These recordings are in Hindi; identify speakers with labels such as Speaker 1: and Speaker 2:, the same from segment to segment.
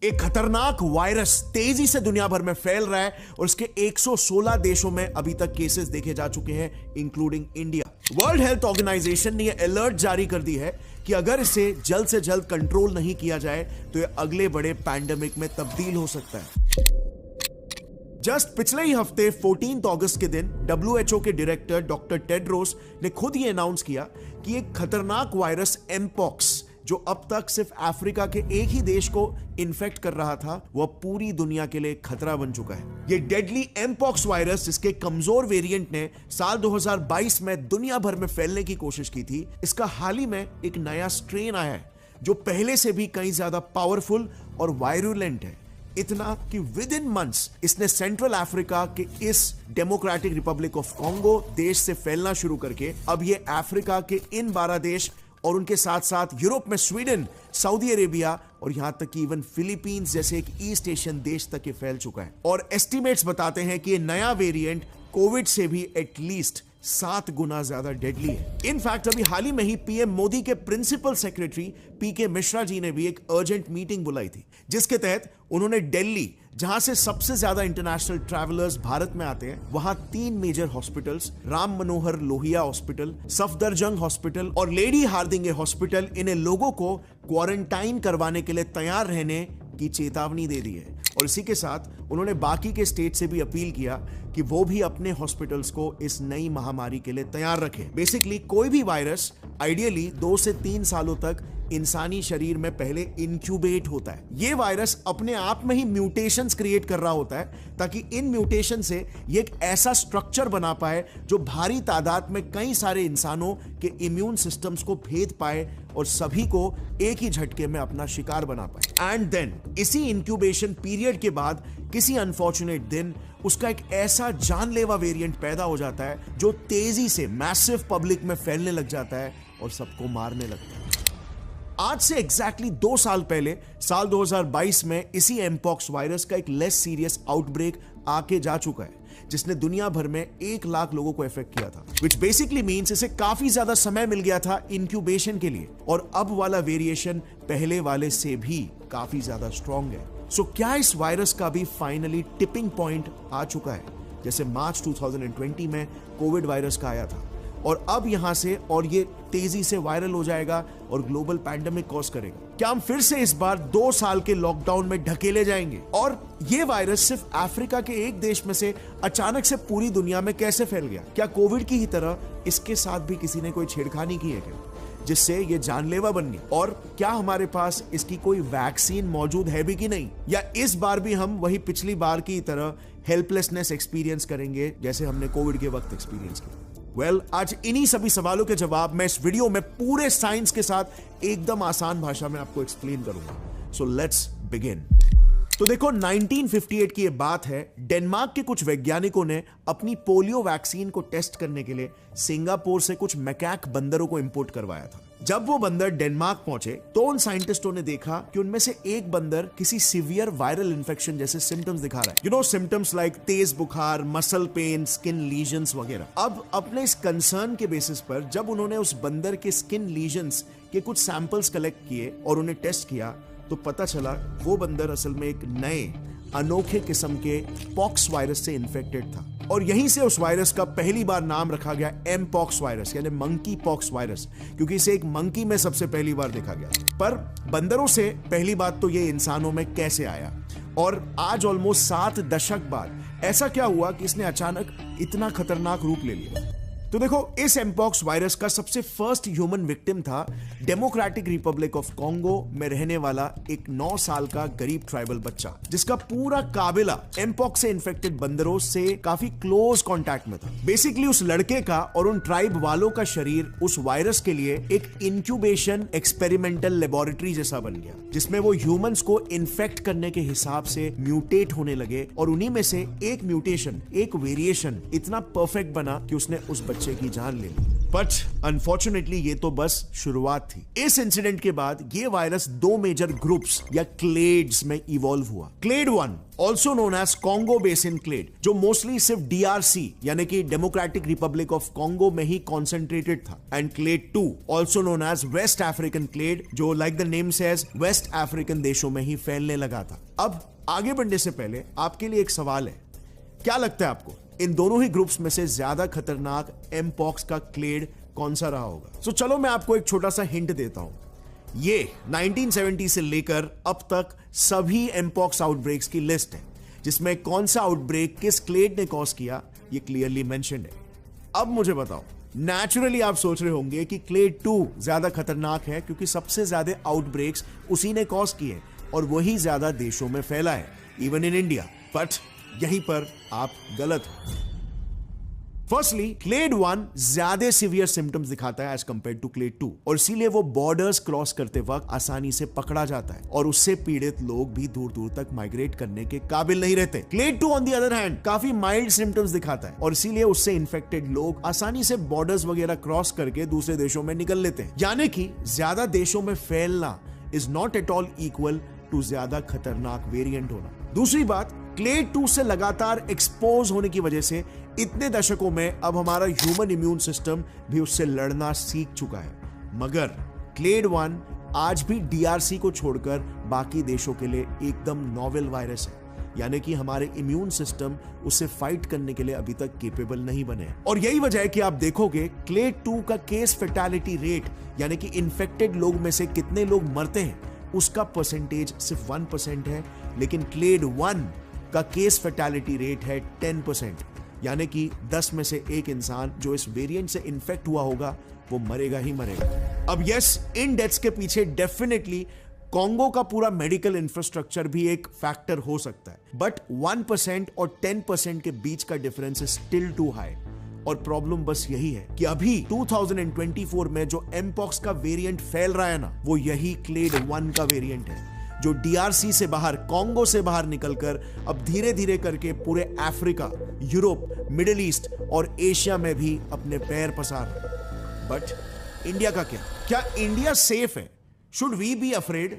Speaker 1: एक खतरनाक वायरस तेजी से दुनिया भर में फैल रहा है और इसके 116 देशों में अभी तक केसेस देखे जा चुके हैं, including India. World Health Organization ने यह अलर्ट जारी कर दी है कि अगर इसे जल्द से जल्द कंट्रोल नहीं किया जाए तो यह अगले बड़े पैंडेमिक में तब्दील हो सकता है। जस्ट पिछले ही हफ्ते 14 अगस्त के दिन WHO के डायरेक्टर डॉक्टर टेड्रोस ने खुद ये अनाउंस किया कि एक खतरनाक वायरस एमपॉक्स, जो अब तक सिर्फ अफ्रीका के एक ही देश को इन्फेक्ट कर रहा था, वह पूरी दुनिया के लिए खतरा बन चुका है। ये डेडली एमपॉक्स वायरस, जिसके कमजोर वेरिएंट ने साल 2022 में दुनिया भर में फैलने की कोशिश की थी, इसका हाल ही में एक नया स्ट्रेन आया है जो पहले से भी कहीं ज्यादा पावरफुल और वायरुलेंट है। इतना कि विद इन मंथ्स इसने सेंट्रल अफ्रीका के इस डेमोक्रेटिक रिपब्लिक ऑफ कॉन्गो देश से फैलना शुरू करके अब ये अफ्रीका के इन 12 देश और उनके साथ साथ यूरोप में स्वीडन, सऊदी अरेबिया और यहां तक कि इवन फिलीपींस जैसे एक ईस्ट एशियन देश तक ये फैल चुका है। और एस्टिमेट्स बताते हैं कि ये नया वेरिएंट कोविड से भी एटलीस्ट 7 गुना ज्यादा डेडली है। इनफैक्ट अभी हाल ही में ही पीएम मोदी के प्रिंसिपल सेक्रेटरी पीके मिश्रा जी ने भी एक अर्जेंट मीटिंग बुलाई थी, जिसके तहत उन्होंने दिल्ली, जहां से सबसे ज्यादा इंटरनेशनल ट्रैवलर्स भारत में आते हैं, वहां 3 major hospitals, Ram Manohar Lohia hospital, Safdarjung hospital और लेडी हार्दिंगे हॉस्पिटल, इन्हें लोगों को क्वारंटाइन करवाने के लिए तैयार रहने की चेतावनी दे दी है। और इसी के साथ उन्होंने बाकी के स्टेट से भी अपील किया कि वो भी अपने हॉस्पिटल्स को इस नई महामारी के लिए तैयार रखें। बेसिकली कोई भी वायरस आइडियली 2 से 3 सालों तक इंसानी शरीर में पहले इंक्यूबेट होता है। ये वायरस अपने आप में ही म्यूटेशंस क्रिएट कर रहा होता है ताकि इन म्यूटेशन से ये एक ऐसा स्ट्रक्चर बना पाए जो भारी तादाद में कई सारे इंसानों के इम्यून सिस्टम्स को भेद पाए और सभी को एक ही झटके में अपना शिकार बना पाए। एंड देन इसी इंक्यूबेशन पीरियड के बाद किसी अनफॉर्चुनेट दिन उसका एक ऐसा जानलेवा वेरिएंट पैदा हो जाता है जो तेजी से मैसिव पब्लिक में फैलने लग जाता है और सबको मारने लगता है। आज से एग्जैक्टली 2 साल पहले साल 2022 में इसी एमपॉक्स वायरस का एक लेस सीरियस आउटब्रेक आके जा चुका है, जिसने दुनिया भर में 1 लाख लोगों को इफेक्ट किया था, which basically means इसे काफी ज्यादा समय मिल गया था इंक्यूबेशन के लिए और अब वाला वेरिएशन पहले वाले से भी काफी ज्यादा स्ट्रॉन्ग है। सो क्या इस वायरस का भी फाइनली टिपिंग पॉइंट आ चुका है, जैसे मार्च 2020 में कोविड वायरस का आया था, और अब यहां से और ये तेजी से वायरल हो जाएगा और ग्लोबल पैंडेमिक कॉज करेगा? क्या हम फिर से इस बार 2 साल के लॉकडाउन में ढकेले जाएंगे? और ये वायरस सिर्फ अफ्रीका के एक देश में से अचानक से पूरी दुनिया में कैसे फैल गया? क्या कोविड की ही तरह इसके साथ भी किसी ने कोई छेड़खानी की है क्या, जिससे ये जानलेवा बन गई? और क्या हमारे पास इसकी कोई वैक्सीन मौजूद है भी कि नहीं? या इस बार भी हम वही पिछली बार की तरह हेल्पलेसनेस एक्सपीरियंस करेंगे जैसे हमने कोविड के वक्त एक्सपीरियंस किया? आज इन्हीं सभी सवालों के जवाब मैं इस वीडियो में पूरे साइंस के साथ एकदम आसान भाषा में आपको एक्सप्लेन करूंगा। So let's begin. तो देखो, 1958 की ये बात है। डेनमार्क के कुछ वैज्ञानिकों ने अपनी पोलियो वैक्सीन को टेस्ट करने के लिए सिंगापुर से कुछ मैकाक बंदरों को इंपोर्ट करवाया था। जब वो बंदर डेनमार्क पहुंचे तो उन साइंटिस्टों ने देखा कि उनमें से एक बंदर किसी सीवियर वायरल इन्फेक्शन जैसे सिम्टम्स दिखा रहा है। सिम्टम्स लाइक तेज बुखार, मसल पेन, स्किन लीजन्स वगैरह। अब अपने इस कंसर्न के बेसिस पर जब उन्होंने उस बंदर के स्किन लीजन्स के कुछ सैंपल्स कलेक्ट किए और उन्हें टेस्ट किया तो पता चला वो बंदर असल में एक नए अनोखे किस्म के पॉक्स वायरस से इन्फेक्टेड था। और यहीं से उस वायरस का पहली बार नाम रखा गया एमपॉक्स वायरस, यानी मंकी पॉक्स वायरस, क्योंकि इसे एक मंकी में सबसे पहली बार देखा गया। पर बंदरों से पहली बात तो ये इंसानों में कैसे आया, और आज ऑलमोस्ट 7 दशक बाद ऐसा क्या हुआ कि इसने अचानक इतना खतरनाक रूप ले लिया? तो देखो, इस एमपॉक्स वायरस का सबसे फर्स्ट ह्यूमन विक्टिम था डेमोक्रेटिक रिपब्लिक ऑफ कॉन्गो में रहने वाला एक 9 साल का गरीब ट्राइबल बच्चा, जिसका पूरा काबिला एमपॉक्स से इन्फेक्टेड बंदरों से काफी क्लोज कांटेक्ट में था। बेसिकली उस लड़के का और उन ट्राइब वालों का शरीर उस वायरस के लिए एक इंक्यूबेशन एक्सपेरिमेंटल लेबोरेटरी जैसा बन गया, जिसमें वो ह्यूमंस को इन्फेक्ट करने के हिसाब से म्यूटेट होने लगे, और उन्हीं में से एक म्यूटेशन, एक वेरिएशन इतना परफेक्ट बना कि उसने उस बच्चे की जान ले ली। बट अनफॉर्चुनेटली ये तो बस शुरुआत थी। इस इंसिडेंट के बाद ये वायरस दो मेजर ग्रुप्स या क्लेड्स में इवॉल्व हुआ। Clade 1 also known as Congo basin clade, जो मोस्टली सिर्फ डीआरसी यानी कि डेमोक्रेटिक रिपब्लिक ऑफ कॉन्गो में ही कॉन्सेंट्रेटेड था। And clade 2 also known as West African clade, जो like the name says West African देशों में ही फैलने लगा था। अब आगे बढ़ने से पहले आपके लिए एक सवाल है, क्या लगता है आपको इन दोनों ही ग्रुप्स में से ज्यादा खतरनाक एमपॉक्स का क्लेड कौन सा रहा होगा? सो चलो मैं आपको एक छोटा सा हिंट देता हूं। ये 1970 से लेकर अब तक सभी एमपॉक्स आउटब्रेक्स की लिस्ट है, जिसमें कौन सा आउटब्रेक किस क्लेड ने कॉज किया ये क्लियरली मेंशन्ड है। अब मुझे बताओ, नेचुरली आप सोच रहे होंगे कि क्लेड 2 ज्यादा खतरनाक है क्योंकि सबसे ज्यादा आउटब्रेक्स उसी ने कॉज किए और वही ज्यादा देशों में फैला है, इवन इन इंडिया। बट यहीं पर आप गलत हो। फर्स्टली, क्लेड 1 ज्यादा सीवियर सिम्टम्स दिखाता है एज कंपेयर टू क्लेड 2, और इसीलिए वो बॉर्डर्स क्रॉस करते वक्त आसानी से पकड़ा जाता है और उससे पीड़ित लोग भी दूर दूर तक माइग्रेट करने के काबिल नहीं रहते। Clade 2 on the other hand काफी माइल्ड सिम्टम्स दिखाता है और इसीलिए उससे इन्फेक्टेड लोग आसानी से बॉर्डर्स वगैरह क्रॉस करके दूसरे देशों में निकल लेते हैं। यानी कि ज्यादा देशों में फैलना is not at all equal to ज्यादा खतरनाक वेरिएंट होना। दूसरी बात, क्लेड 2 से लगातार एक्सपोज होने की वजह से इतने दशकों में अब हमारा ह्यूमन इम्यून सिस्टम भी उससे लड़ना सीख चुका है। मगर क्लेड 1 आज भी डीआरसी को छोड़कर बाकी देशों के लिए एकदम नॉवेल वायरस है, यानी कि हमारे इम्यून सिस्टम उससे फाइट करने के लिए अभी तक केपेबल नहीं बने। और यही वजह है कि आप देखोगे क्लेड 2 का केस फैटेलिटी रेट, यानी कि इन्फेक्टेड लोग में से कितने लोग मरते हैं, उसका परसेंटेज सिर्फ 1% है, लेकिन क्लेड 1 का केस फैटेलिटी रेट है 10%, यानी कि 10 में से एक इंसान जो इस वेरिएंट से इन्फेक्ट हुआ होगा वो मरेगा ही मरेगा। अब यस, इन डेथ्स के पीछे डेफिनेटली कॉन्गो का पूरा मेडिकल इंफ्रास्ट्रक्चर भी एक फैक्टर हो सकता है, बट 1% और 10% के बीच का difference is still too high. और प्रॉब्लम बस यही है कि अभी 2024 में जो एमपॉक्स का वेरिएंट फैल रहा है ना, वो यही क्लेड 1 का वेरिएंट है, जो डीआरसी से बाहर, कॉन्गो से बाहर निकलकर अब धीरे धीरे करके पूरे अफ्रीका, यूरोप, मिडिल ईस्ट और एशिया में भी अपने पैर पसार रहा है। बट इंडिया का क्या इंडिया सेफ है? Should we be afraid?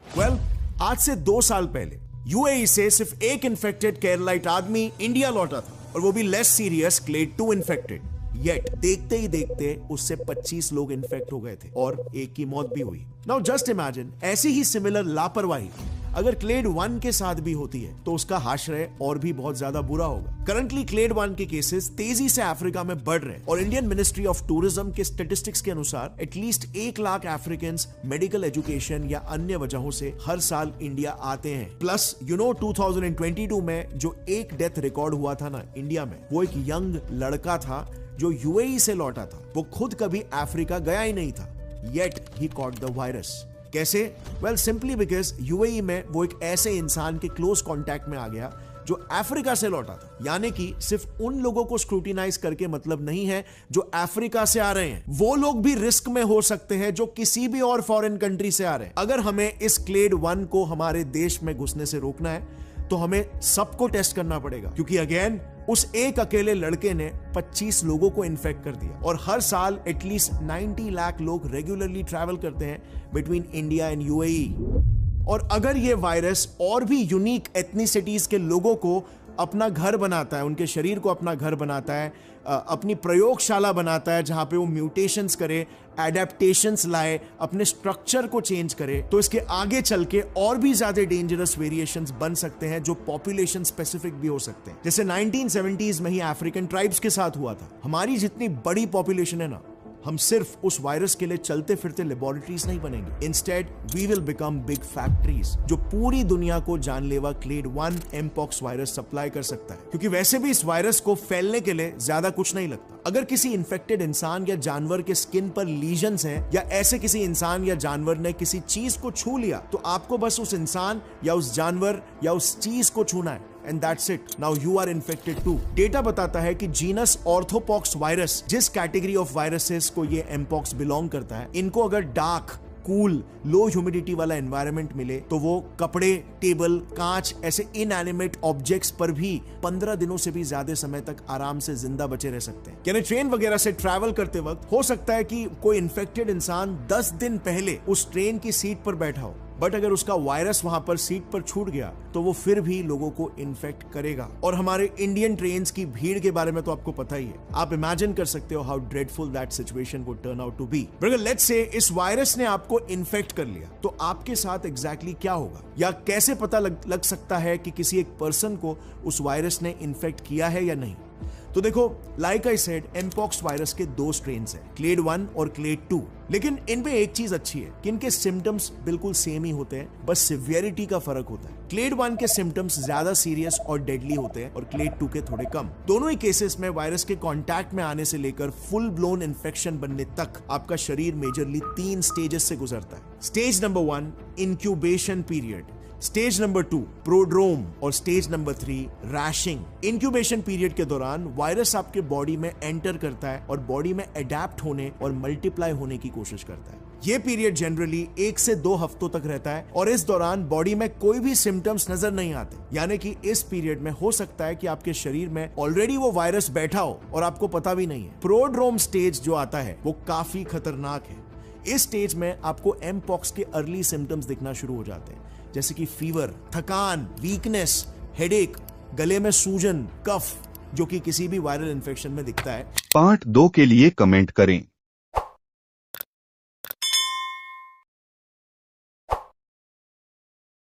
Speaker 1: Well, आज से 2 साल पहले यूएई से सिर्फ एक इन्फेक्टेड केरलाइट आदमी इंडिया लौटा था, और वो भी less serious clade 2 infected. Yet देखते ही देखते उससे 25 लोग इन्फेक्ट हो गए थे और एक की मौत भी हुई। नाउ जस्ट इमेजिन, ऐसी ही सिमिलर लापरवाही अगर क्लेड 1 के साथ भी होती है तो उसका हाशरे और भी बहुत ज्यादा बुरा होगा। करंटली क्लेड 1 के केसेस तेजी से अफ्रीका में बढ़ रहे हैं और इंडियन मिनिस्ट्री ऑफ टूरिज्म के स्टेटिस्टिक्स के अनुसार at least 1 lakh African medical education या अन्य वजहों से हर साल इंडिया आते हैं। प्लस 2022 में जो एक डेथ रिकॉर्ड हुआ था ना इंडिया में, वो एक यंग लड़का था जो यूएई से लौटा था। वो खुद कभी अफ्रीका गया ही नहीं था, yet he caught the virus. कैसे? वेल, सिंपली बिकॉज यूएई में वो एक ऐसे इंसान के क्लोज कांटेक्ट में आ गया जो अफ्रीका से लौटा था। यानी कि सिर्फ उन लोगों को स्क्रूटिनाइज करके मतलब नहीं है जो अफ्रीका से आ रहे हैं, वो लोग भी रिस्क में हो सकते हैं जो किसी भी और फॉरेन कंट्री से आ रहे हैं। अगर हमें इस क्लेड 1 को हमारे देश में घुसने से रोकना है तो हमें सबको टेस्ट करना पड़ेगा, क्योंकि अगेन उस एक अकेले लड़के ने 25 लोगों को इन्फेक्ट कर दिया और हर साल एटलीस्ट 90 लाख लोग रेगुलरली ट्रैवल करते हैं बिटवीन इंडिया एंड यूएई। और अगर ये वायरस और भी यूनिक एथनिसिटीज के लोगों को अपना घर बनाता है, उनके शरीर को अपना घर बनाता है, अपनी प्रयोगशाला बनाता है जहां पे वो म्यूटेशंस करे, एडेप्टेशंस लाए, अपने स्ट्रक्चर को चेंज करे, तो इसके आगे चल के और भी ज्यादा डेंजरस वेरिएशंस बन सकते हैं जो पॉपुलेशन स्पेसिफिक भी हो सकते हैं। जैसे 1970s में ही अफ्रीकन ट्राइब्स के साथ हुआ था। हमारी जितनी बड़ी पॉपुलेशन है ना, हम सिर्फ उस वायरस के लिए चलते फिरते लेबोरेटरीज नहीं बनेंगे। Instead we will become big factories जो पूरी दुनिया को जानलेवा क्लेड 1 एमपॉक्स वायरस सप्लाई कर सकता है, क्योंकि वैसे भी इस वायरस को फैलने के लिए ज्यादा कुछ नहीं लगता। अगर किसी इन्फेक्टेड इंसान या जानवर के स्किन पर लीजन्स हैं या ऐसे किसी इंसान या जानवर ने किसी चीज को छू लिया, तो आपको बस उस इंसान या उस जानवर या उस चीज को छूना है and that's it. Now you are infected too. Data बताता है कि जीनस ऑर्थोपॉक्स वायरस, जिस कैटेगरी ऑफ वायरसेस को ये एमपॉक्स बिलोंग करता है, इनको अगर डार्क कूल लो ह्यूमिडिटी वाला एनवायरनमेंट मिले तो वो कपड़े, टेबल, कांच ऐसे इनएनिमेट ऑब्जेक्ट्स पर भी 15 दिनों से भी ज्यादा समय तक आराम से जिंदा बचे रह सकते हैं। यानी ट्रेन वगैरह से ट्रैवल करते वक्त हो सकता है कि कोई इन्फेक्टेड इंसान 10 दिन पहले उस ट्रेन की सीट पर बैठा हो, बट अगर उसका वायरस वहां पर सीट पर छूट गया तो वो फिर भी लोगों को इन्फेक्ट करेगा। और हमारे इंडियन ट्रेन्स की भीड़ के बारे में तो आपको पता ही है, आप इमेजिन कर सकते हो how dreadful that situation would turn out to be. But let's say इस वायरस ने आपको इन्फेक्ट कर लिया तो आपके साथ एग्जैक्टली क्या होगा, या कैसे पता लग सकता है कि किसी एक पर्सन को उस वायरस ने इन्फेक्ट किया है या नहीं। तो देखो, like I said, mpox virus के 2 स्ट्रेन्स हैं, क्लेड 1 और क्लेड 2। लेकिन इनमें एक चीज अच्छी है कि इनके सिम्टम्स बिल्कुल सेम ही होते हैं, बस सिवियरिटी का फर्क होता है। क्लेड 1 के सिम्टम्स ज्यादा सीरियस और डेडली होते हैं और क्लेड 2 के थोड़े कम। दोनों ही केसेस में वायरस के कांटेक्ट में आने से लेकर फुल ब्लोन इन्फेक्शन बनने तक आपका शरीर मेजरली 3 स्टेजेस से गुजरता है। Stage number 1 incubation period, stage number 2 prodrome और स्टेज नंबर 3 रैशिंग। इंक्यूबेशन पीरियड के दौरान वायरस आपके बॉडी में एंटर करता है और बॉडी में अडेप्ट होने और मल्टीप्लाई होने की कोशिश करता है। यह पीरियड जनरली 1 से 2 हफ्तों तक रहता है और इस दौरान बॉडी में कोई भी सिम्टम्स नजर नहीं आते। यानी कि इस पीरियड में हो सकता है कि आपके शरीर में ऑलरेडी वो वायरस बैठा हो और आपको पता भी नहीं है। प्रोड्रोम स्टेज जो आता है वो काफी खतरनाक है। इस स्टेज में आपको एमपॉक्स के अर्ली सिम्टम्स दिखना शुरू हो जाते हैं, जैसे कि फीवर, थकान, वीकनेस, हेडेक, गले में सूजन, कफ, जो कि किसी भी वायरल इन्फेक्शन में दिखता है।
Speaker 2: पार्ट 2 के लिए कमेंट करें।